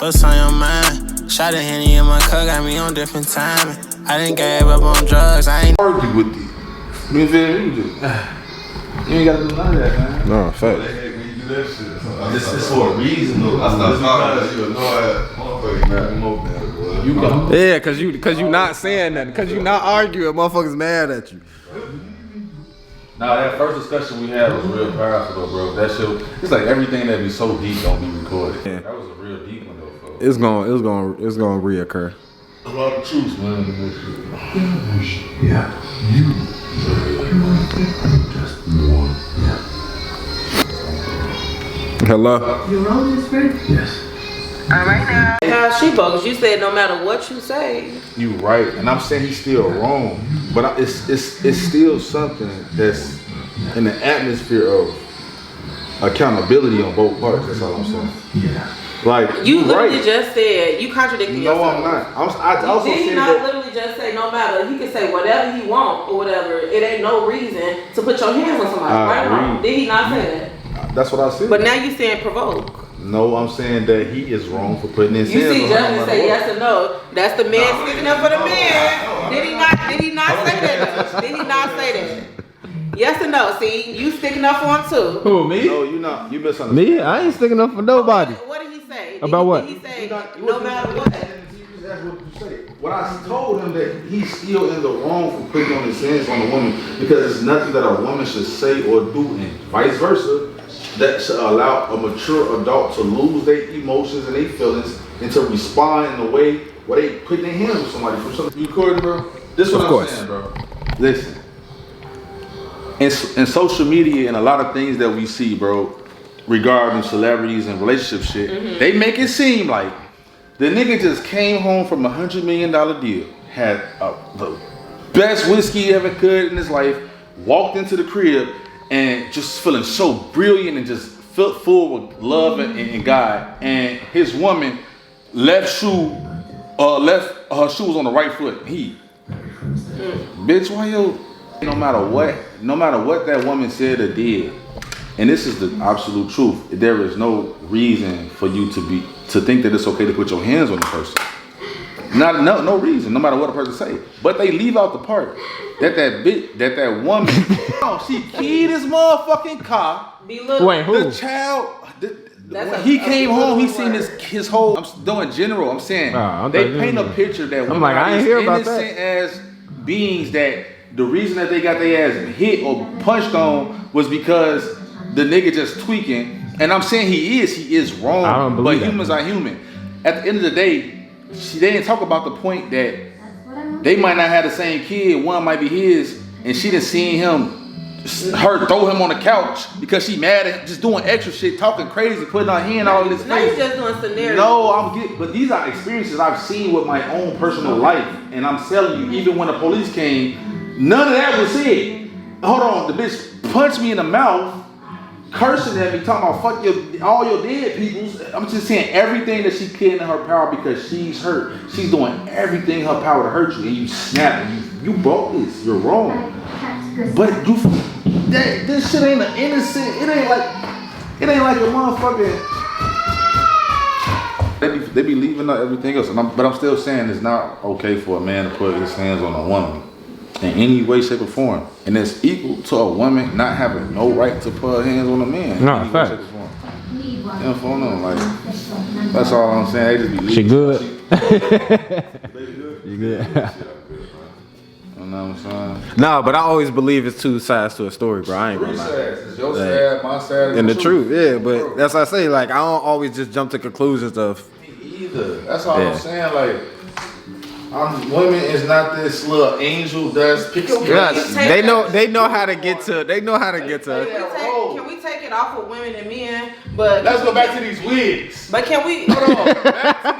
What's on your mind? Shot a Henny in my cup, got me on different timing. I didn't gave up on drugs, I ain't argue with you. You feel me? You ain't gotta do none of that, man. No, fact. This is for a reason, though. I stopped talking. You know that. You come. Yeah, cause you not saying nothing. Cause you not arguing. Motherfuckers mad at you. Nah, that first discussion we had was real powerful, though, bro. That shit, it's like everything that be so deep don't be recorded. Yeah. That was a real deep one, though, folks. It's gonna reoccur. A lot of truth, man. Yeah. You just one. Yeah. Hello? You wrote this, friend? Yes. All right now. How she bogus? You said no matter what you say. You right, and I'm saying he's still wrong, but it's still something that's in the atmosphere of accountability on both parts. That's all I'm saying. Yeah. Like You literally right. just said you contradicted yourself. No, I'm not. I also Did he said not that. literally just say no matter? He can say whatever he want or whatever. It ain't no reason to put your hands on somebody. Right or wrong? Did he not say that? That's what I said. But now you saying provoke. No, I'm saying that he is wrong for putting his You hands see, on judges say yes or no. That's the man speaking up for the man. Did he not say that? Did he not say that? Yes or no? See, you sticking up for him too. Who, me? No, you not. You misunderstood. Me? I ain't sticking up for nobody. What did he say? About what? Did he say no matter what? When I told him that he's still in the wrong for putting on his hands on a woman because it's nothing that a woman should say or do, and vice versa, that should allow a mature adult to lose their emotions and their feelings and to respond in a way where they put their hands on somebody for something. You recording, bro? This is what I'm saying, bro. Listen. In social media and a lot of things that we see, bro, regarding celebrities and relationship shit, they make it seem like the nigga just came home from $100 million deal, had the best whiskey he ever could in his life, walked into the crib and just feeling so brilliant and just felt full with love and God, and his woman left her shoes on the right foot. Bitch, why you? No matter what that woman said or did, and this is the absolute truth, there is no reason for you to think that it's okay to put your hands on the person. No reason, no matter what a person say. But they leave out the part that woman, she keyed his motherfucking car. Wait, who? The child. When he came home, he seen his whole. I'm doing general. I'm saying they paint a picture that women are as innocent as beings that. The reason that they got their ass hit or punched on was because the nigga just tweaking. And I'm saying he is wrong. But humans are human. At the end of the day, they didn't talk about the point that they might not have the same kid. One might be his, and she done seen her throw him on the couch because she mad at him, just doing extra shit, talking crazy, putting her hand all in his face. Now you just doing scenarios. No, but these are experiences I've seen with my own personal life, and I'm telling you, even when the police came. None of that was said. Hold on, the bitch punched me in the mouth, cursing at me, talking about fuck all your dead peoples. I'm just saying everything that she can in her power because she's hurt. She's doing everything in her power to hurt you, and you snap. You broke this. You're wrong. But this shit ain't an innocent. It ain't like a motherfucking. They be leaving out everything else, but I'm still saying it's not okay for a man to put his hands on a woman. In any way, shape, or form. And it's equal to a woman not having no right to put her hands on a man. No, fact. That's all I'm saying. They just be leaving. She good. You good? You know what I'm saying? Nah, but I always believe it's two sides to a story, bro. I ain't gonna lie. It's your side, my side, and the truth. Yeah, but that's what I say. Like, I don't always just jump to conclusions of. Me either. That's all I'm saying. Like, women is not this little angel dust pixie. Yes, they know how to get to. They know how to get to. Can we take it off of women and men? But let's go back to these wigs. But can we? Hold on, back to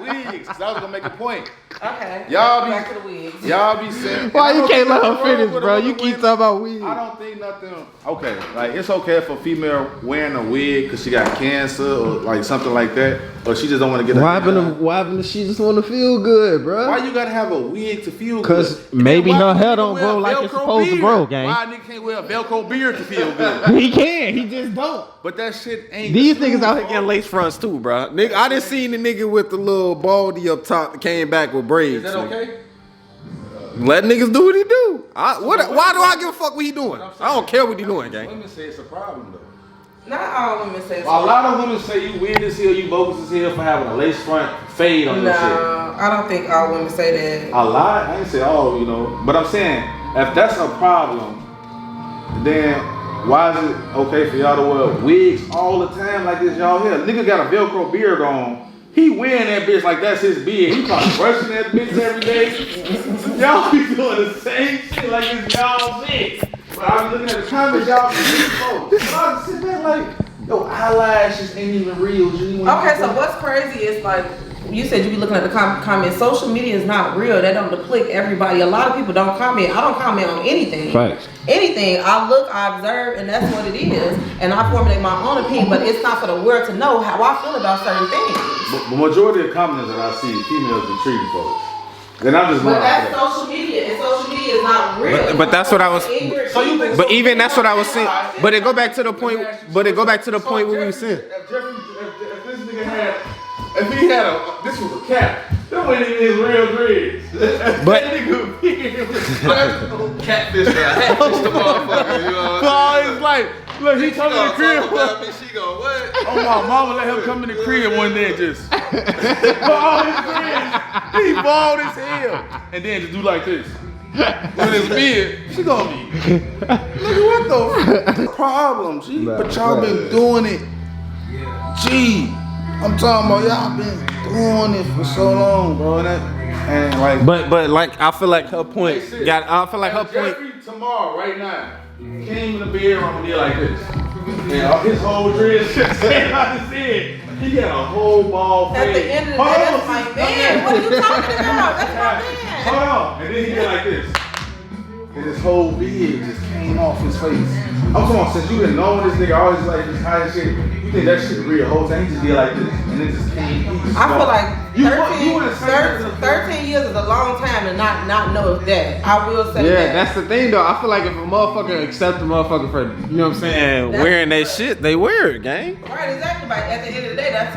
these wigs. Cause I was gonna make a point. Okay. Y'all be back to the wigs. Y'all be saying. Why you can't let her finish, bro? You keep talking about wigs. I don't think nothing. Okay, like it's okay for a female wearing a wig because she got cancer or like something like that, or she just don't want to get. Why happened to she just want to feel good, bro? Why you gotta have a wig to feel good? Because maybe her hair don't grow like it's supposed to grow, gang. Why a nigga can't wear a Velcro beard to feel good? He can. He just niggas don't. But that shit ain't. These niggas out here getting lace fronts too, bro. Nigga, I done seen the nigga with the little baldy up top that came back with braids. Is that okay? Let niggas do what he do. Why do I give a fuck what he doing? I don't care what he doing, gang. Women say it's a problem though. Not all women say it's A lot of women say you weird as hell, you bogus as hell for having a lace front fade on your shit. No, I don't think all women say that. A lot? I ain't say all, you know. But I'm saying, if that's a problem, then why is it okay for y'all to wear wigs all the time like this, y'all here? Nigga got a Velcro beard on. He wearing that bitch like that's his beard. He probably brushing that bitch every day. Y'all be doing the same shit like it's y'all shit. But I was looking at the comments, y'all be folks. I was sitting there like, yo, eyelashes ain't even real. Okay, so what's crazy is like, you said you be looking at the comments. Social media is not real. That don't depict everybody. A lot of people don't comment. I don't comment on anything. Facts. Anything. I look, I observe, and that's what it is. And I formulate my own opinion, but it's not for the world to know how I feel about certain things. But majority of comments that I see, females be treating folks. Then I'm just But that's social media, and social media is not real. But that's what I was. So you think? But even that's what I was saying. But it go back to the point. But it go back to the point where we was saying. If this nigga had, if he had this was a cap, that wasn't even his real dreads. But that nigga big. Catfish the motherfucker, you know what I'm saying? it's like, look, he come in the crib. She go, what? Oh my mama let him come in the crib one day and just put all his dreads. He bald as hell, and then just do like this. With his beard, she gonna be. Nigga, what the problem, G? But y'all been doing it, G. I'm talking about y'all been doing it for so long, bro. And like, But like I feel like her point. I feel like her point. Jeffrey tomorrow, right now, came in the bedroom and did like this. And his whole dreads stand out his head. He got a whole ball At fade. the end of the day, that's my man. What are you talking about? That's my man. Hold on. And then he did like this. And his whole beard just came off his face. I'm talking about since you been knowing this nigga always like this high shit, you think that shit real whole time. He just did like this. And it just came. I feel like 13 years is a long time to not know that. I will say that. Yeah, that's the thing though. I feel like if a motherfucker accept a motherfucker for, you know what I'm saying, wearing that shit, they wear it, gang. Right, exactly. But at the end of the day, that's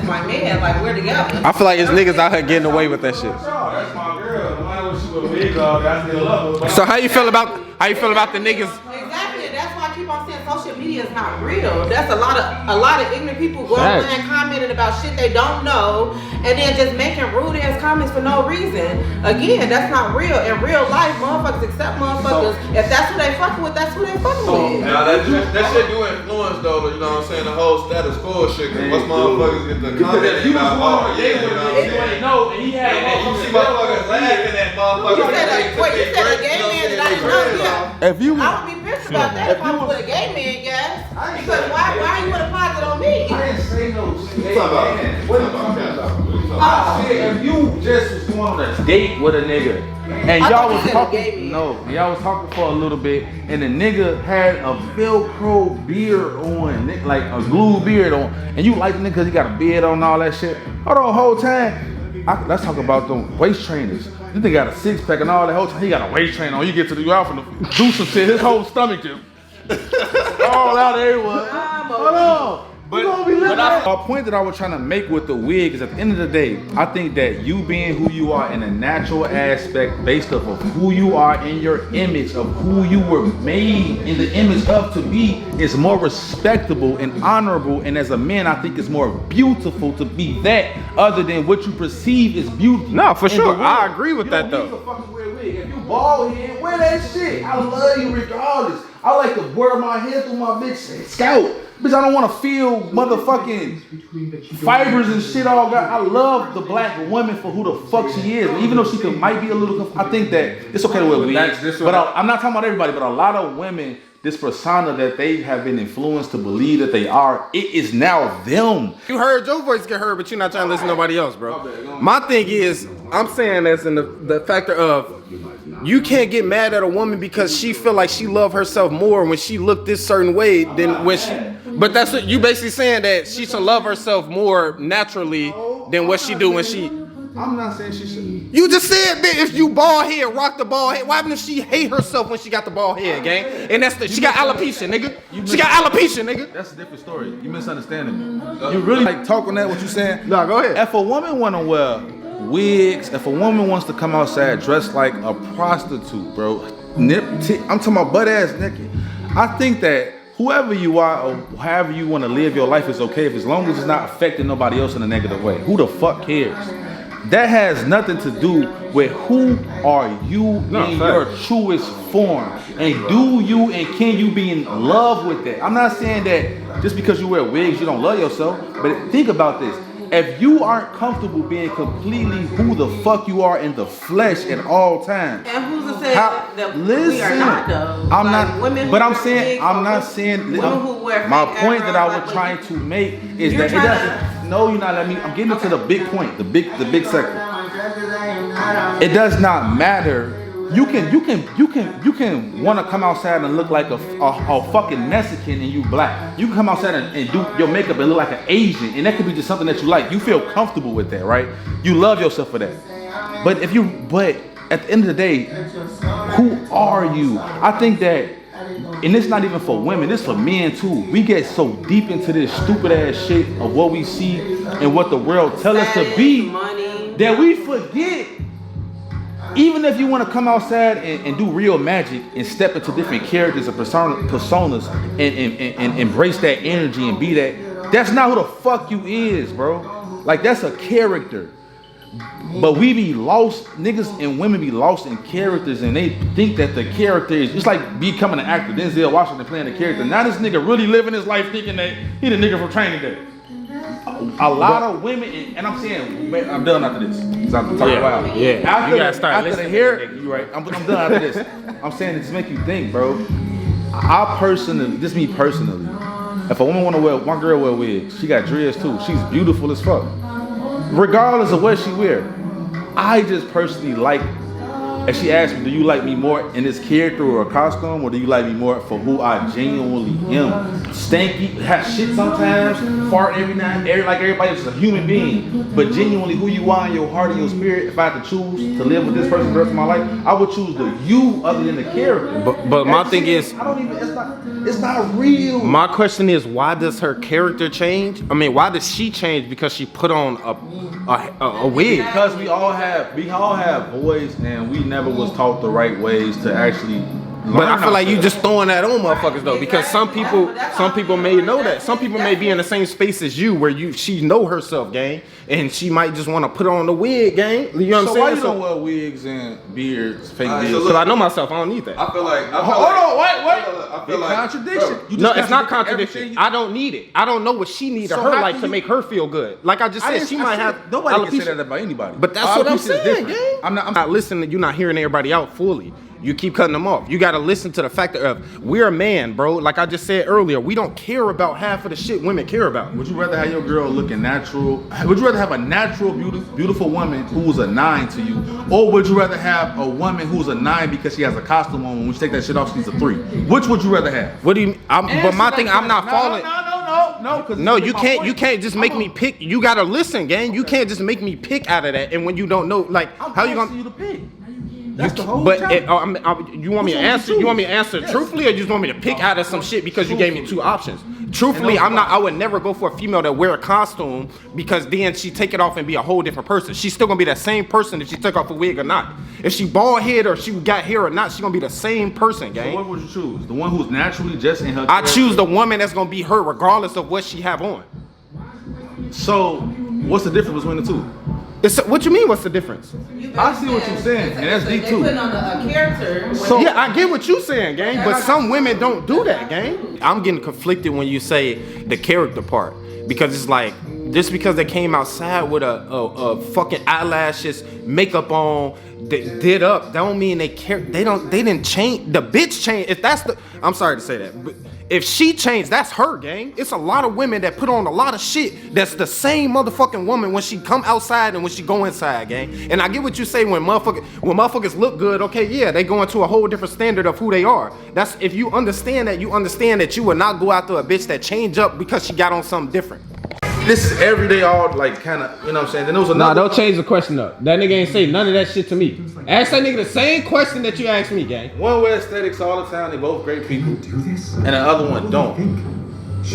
my man. Like, we're together. I feel like it's niggas out here getting away with that shit. That's my girl. No matter what she with wigs on, I still love her. So how you feel about the niggas? Exactly. That's why I keep on saying social media is not real. That's a lot of ignorant people going online commenting about shit they don't know, and then just making rude ass comments for no reason. Again, that's not real. In real life, motherfuckers accept motherfuckers. If that's who they fucking with, that's who they fucking with. Now that shit do influence though, you know what I'm saying, the whole status quo shit, cause what's motherfuckers get the comment about, oh yeah, you know what I'm saying? No, and he had You see motherfuckers laughing at motherfuckers. You said a gay man that I didn't know, yeah. If you I would be pissed about that if I was with a gay man, guys. Because why you want to posit on me? I didn't say no shit. What I said if you just was going on a date with a nigga and I y'all thought you was said a talking, gay man. no, y'all was talking for a little bit, and the nigga had a Velcro beard on, like a glue beard on, and you like the nigga because he got a beard on and all that shit. Hold on, whole time. Let's talk about them waist trainers. This nigga got a six pack and all that whole time. He got a waist trainer on. You get to the out from the do some shit. His whole stomach just all out everywhere. Hold on. But a point that I was trying to make with the wig is at the end of the day, I think that you being who you are in a natural aspect based off of who you are in your image of who you were made in the image of to be is more respectable and honorable. And as a man, I think it's more beautiful to be that other than what you perceive as beauty. No, for sure. I agree with that though. If you bald head, wear that shit. I love you regardless. I like to wear my hair through my bitch scalp. Bitch, I don't want to feel motherfucking fibers and shit all got. I love the black woman for who the fuck she is. Even though she might be a little, I think that it's okay to wear wigs. But I'm not talking about everybody, but a lot of women, this persona that they have been influenced to believe that they are, it is now them. You heard your voice get heard, but you're not trying to listen to nobody else, bro. My thing is, I'm saying this in the factor of, you can't get mad at a woman because she feel like she love herself more when she look this certain way than when she. But that's what you basically saying, that she should love herself more naturally than what she do when she. I'm not saying she should. You just said that if you bald head, rock the bald head. Why happen if she hate herself when she got the bald head, gang? And that's she got alopecia, nigga. She got alopecia, nigga. That's a different story. You misunderstanding me. You really like talking that what you saying? No, go ahead. If a woman wanna wear wigs, if a woman wants to come outside dressed like a prostitute, bro, I'm talking about butt ass naked. I think that whoever you are or however you want to live your life is okay as long as it's not affecting nobody else in a negative way. Who the fuck cares? That has nothing to do with who are you in your truest form. And do you and can you be in love with that? I'm not saying that just because you wear wigs you don't love yourself, but think about this. If you aren't comfortable being completely who the fuck you are in the flesh at all times, and who's to say that listen, we are not though? I'm like, not. Women But I'm saying I'm not saying. Women who wear my fake point that I eyebrows, was like, trying to make is that it doesn't. No, you're not letting me. I'm getting into the big point, the big sector. It does not matter. You can want to come outside and look like a fucking Mexican and you black. You can come outside and do your makeup and look like an Asian, and that could be just something that you like. You feel comfortable with that, right? You love yourself for that. But at the end of the day, who are you? I think that, and it's not even for women, it's for men too. We get so deep into this stupid ass shit of what we see and what the world tell us to be that we forget. Even if you want to come outside and do real magic and step into different characters and personas and embrace that energy and be that's not who the fuck you is, bro. Like, that's a character. But we be lost, niggas and women be lost in characters and they think that the character is just like becoming an actor. Denzel Washington playing the character. Now this nigga really living his life thinking that he the nigga from Training Day. A lot of women, and I'm saying, I'm done after this. Cause I'm talking wild. Yeah, after, you gotta start after the listening. hair, you right. I'm done after this. I'm saying it to make you think, bro. I personally, just me personally, if a woman wanna wear, one girl wear wigs, she got dreads too. She's beautiful as fuck. Regardless of what she wear, I just personally like. If she asked me, do you like me more in this character or a costume, or do you like me more for who I genuinely am? Stanky, have shit sometimes, fart every night, like everybody else is a human being. But genuinely who you are in your heart and your spirit, if I had to choose to live with this person the rest of my life, I would choose the you other than the character. But my thing is, it's not real. My question is, why does her character change? I mean, why does she change because she put on a wig? Because we all have boys and we never was taught the right ways to actually But I feel like you just throwing that on motherfuckers though, because some people may know that. Some people may be in the same space as you where she know herself, gang, and she might just want to put on the wig, gang. You know what I'm saying? So why you don't wear wigs and beards, fake beards? Because I know myself, I don't need that. I feel like I feel like contradiction. No, it's not contradiction. I don't need it. I don't know what she needs in her life to make her feel good. Like I just said, she might have. Nobody can say that about anybody. But that's what I'm saying, gang. I'm not listening. You're not hearing everybody out fully. You keep cutting them off. You got to listen to the factor of we're a man, bro. Like I just said earlier, we don't care about half of the shit women care about. Would you rather have your girl looking natural? Would you rather have a natural, beautiful woman who's a 9 to you? Or would you rather have a woman who's a 9 because she has a costume on? When you take that shit off, she's a 3. Which would you rather have? What do you but my thing, I'm not falling. No, you can't just make me pick. You got to listen, gang. You can't just make me pick out of that. And when you don't know, like, how you going to pick? That's the whole you want me to answer? You want me to answer truthfully, or you just want me to pick out of some shit because you gave me 2 options? Truthfully, I would never go for a female that wear a costume because then she take it off and be a whole different person. She's still gonna be that same person if she took off a wig or not. If she bald head or she got hair or not, she's gonna be the same person, gang. So what would you choose? The one who's naturally just in her. I choose the woman that's gonna be her regardless of what she have on. So what's the difference between the two? What you mean? What's the difference? I see what you're saying, and that's deep too. They put on a character. So yeah, I get what you're saying, gang. But some women don't do that, gang. I'm getting conflicted when you say the character part because it's like just because they came outside with a fucking eyelashes, makeup on, they did up, that don't mean they care. They didn't change. The bitch changed. If that's the, I'm sorry to say that, but if she changed, that's her, gang. It's a lot of women that put on a lot of shit that's the same motherfucking woman when she come outside and when she go inside, gang. And I get what you say when motherfuckers look good, okay, yeah, they go into a whole different standard of who they are. That's if you understand that you will not go after a bitch that change up because she got on something different. this is everyday, all like kind of, you know what I'm saying? Then there was another. Nah, don't change the question up. That nigga ain't say none of that shit to me. Ask that nigga the same question that you asked me, gang. One wear aesthetics all the time. They both great people, and the other one don't.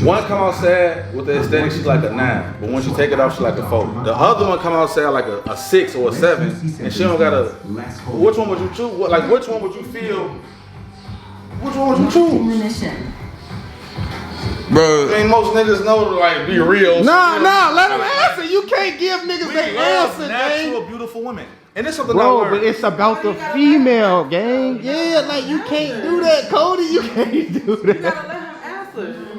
One come outside with the aesthetic, she's like a 9, but once you take it off, she's like a 4. The other one come outside like a 6 or a 7, and she don't got a. Which one would you choose? Like which one would you feel? Which one would you choose? Bro, I mean, most niggas know to like be real. Nah, let him answer. You can't give niggas their answer, natural, gang. beautiful women, and it's something Bro, I but it's about the female, gang. Yeah, like you can't do that, Cody. You can't do You that. gotta let him answer.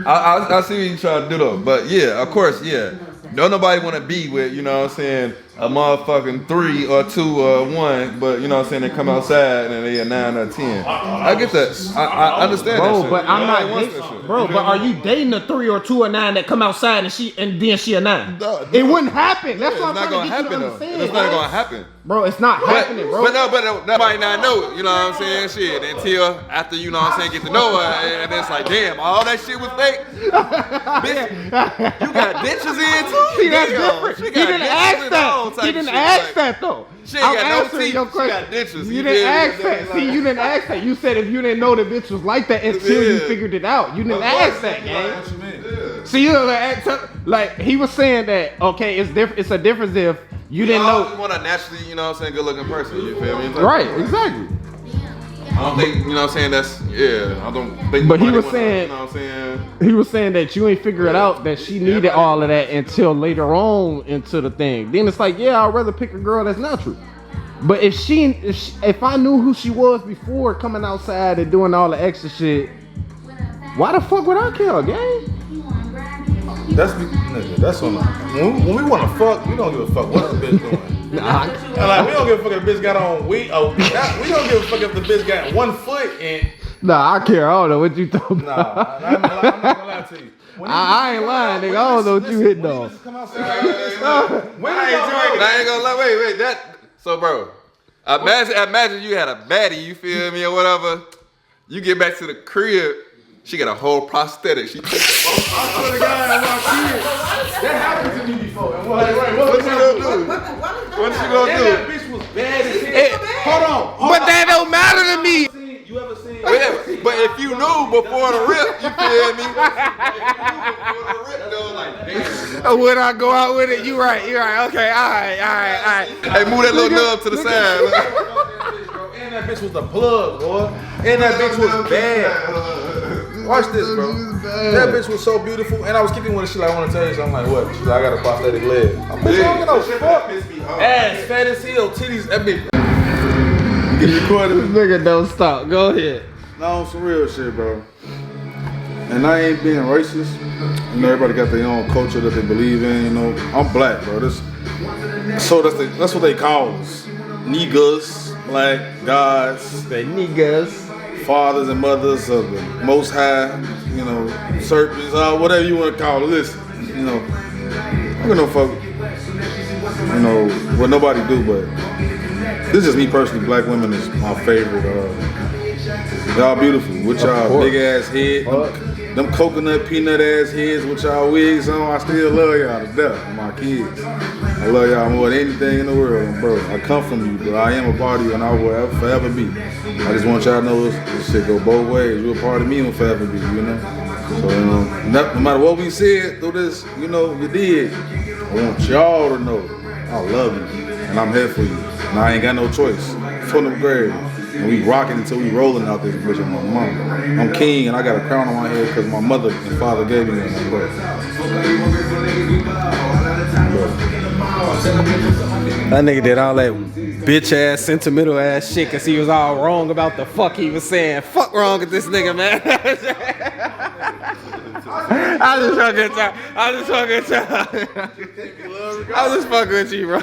I see what you trying to do though, but yeah, of course, yeah. Don't nobody want to be with, you know what I'm saying, a motherfucking 3 or 2 or 1, but you know what I'm saying, they come outside and they a 9 or 10. I get that. I understand that shit. But I'm Nobody not wants dating, that shit. bro. But are you dating a 3 or 2 or 9 that come outside and then she a 9? No, It wouldn't happen. That's It's what I'm not trying gonna to get you to happen though. understand. It's not gonna happen. Bro, it's not happening, bro. But that might not know it, you know what I'm saying? Shit, until after, you know what I'm saying, get to know her, and it's like, damn, all that shit was fake. Bitch, you got ditches in too? See, that's Damn, different. she He got didn't ditches ask and all that. type He of didn't shit, ask like, that though. She ain't I'm got no answering teeth. your She question. got ditches. You You didn't feel me? ask that. See, you didn't ask that. You said if you didn't know the bitch was like that until you Yeah. figured it out. You didn't ask that, gang. What you mean? See, you know, like he was saying that. Okay, it's different. It's a difference if you didn't I know. want a naturally, you know what I'm saying, good looking person. You feel me? Right, exactly. I don't think, you know what I'm saying, that's, yeah, I don't think. But he nobody was wanna, saying- you know what I'm saying? He was saying that you ain't figure it out that she needed all of that until later on into the thing. Then it's like, yeah, I'd rather pick a girl that's natural. But if I knew who she was before coming outside and doing all the extra shit, why the fuck would I care, gang? That's on. When we want to fuck, we don't give a fuck what the bitch doing. Nah, And like, we don't give a fuck if the bitch got on. We don't give a fuck if the bitch got 1 foot and. I care. I don't know what you talking Nah, about. I'm not gonna lie to you. I ain't lying, nigga. I don't know what you hitting on. Come outside. I ain't gonna lie, wait, that, so bro, imagine you had a baddie, you feel me, or whatever, you get back to the crib, she got a whole prosthetic, she I swear to God, I'm my kid. That happened to me before. And what what you gonna do? What you gonna do? That bitch was bad as hell. Hold on. But that don't matter to me. You ever seen? But if you knew before the rip, you feel me? If you knew before the rip, though, like, damn. When I go out with it, you right. Okay, all right. Hey, move that little nub to the side. And that bitch was the plug, boy. And that bitch was bad. Watch this, bro. That bitch was so beautiful. And I was kicking with her. She's like, I want to tell you something. I'm like, what? She's like, I got a prosthetic leg. I'm like, I don't give no fuck. Ass fat as hell, titties. That bitch. Get recorded. This nigga don't stop. Go ahead. No, some real shit, bro. And I ain't being racist. You know, everybody got their own culture that they believe in. You know, I'm black, bro. So that's what they call us. Niggas, black guys, The niggas. fathers and mothers of the Most High. You know, serpents, whatever you want to call it. Listen, you know, I'm gonna fuck. You know what nobody do, but this is just me personally. Black women is my favorite. Y'all beautiful with y'all big ass head, them coconut peanut ass heads with y'all wigs on. I still love y'all to death, my kids. I love y'all more than anything in the world, bro. I come from you, but I am a part of you, and I will forever be. I just want y'all to know this shit go both ways. You're a part of me and forever be, you know. So you know, no matter what we said through this, you know, you did. I want y'all to know I love you, and I'm here for you. And I ain't got no choice. From the grave. And we rocking until we rolling out this bitch with my mama. I'm king and I got a crown on my head because my mother and father gave me one. That nigga did all that bitch ass, sentimental ass shit because he was all wrong about the fuck he was saying. Fuck wrong with this nigga, man. I just fucking with you, bro.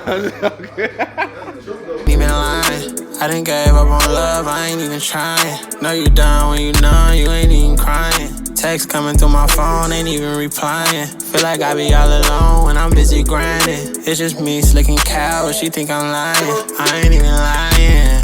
Even lying. I done gave up on love, I ain't even trying. Know you down when you numb, you ain't even crying. Text coming through my phone, ain't even replying. Feel like I be all alone when I'm busy grinding. It's just me slicking cow, but she think I'm lying. I ain't even lying.